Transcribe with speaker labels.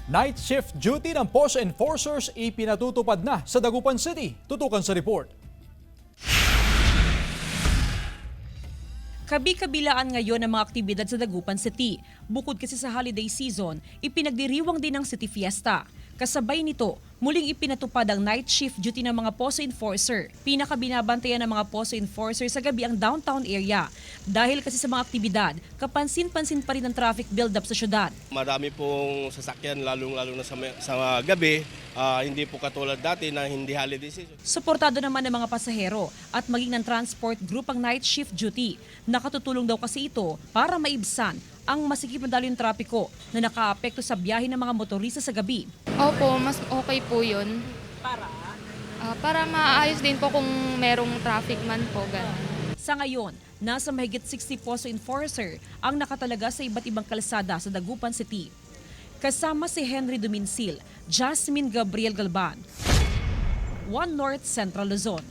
Speaker 1: Night shift duty ng POS enforcers ipinatutupad na sa Dagupan City. Tutukan sa report.
Speaker 2: Kabi-kabilaan ngayon ang mga aktibidad sa Dagupan City. Bukod kasi sa holiday season, ipinagdiriwang din ang City Fiesta. Kasabay nito, muling ipinatupad ang night shift duty ng mga POSO enforcer. Pinakabinabantayan ng mga POSO enforcer sa gabi ang downtown area. Dahil kasi sa mga aktibidad, kapansin-pansin pa rin ang traffic build-up sa syudad.
Speaker 3: Marami pong sasakyan, lalong-lalo na sa gabi. Hindi po katulad dati na hindi holiday season.
Speaker 2: Suportado naman ng mga pasahero at maging ng transport group ang night shift duty. Nakatutulong daw kasi ito para maibsan ang masikip na dalyong trapiko na nakaapekto sa biyahe ng mga motorista sa gabi.
Speaker 4: Opo, mas okay po yun.
Speaker 2: Para?
Speaker 4: Para maayos din po kung merong traffic man po. Ganun.
Speaker 2: Sa ngayon, nasa mahigit 60 POSO enforcer ang nakatalaga sa iba't ibang kalsada sa Dagupan City. Kasama si Henry Duminsil, Jasmine Gabriel Galban, One North Central Luzon.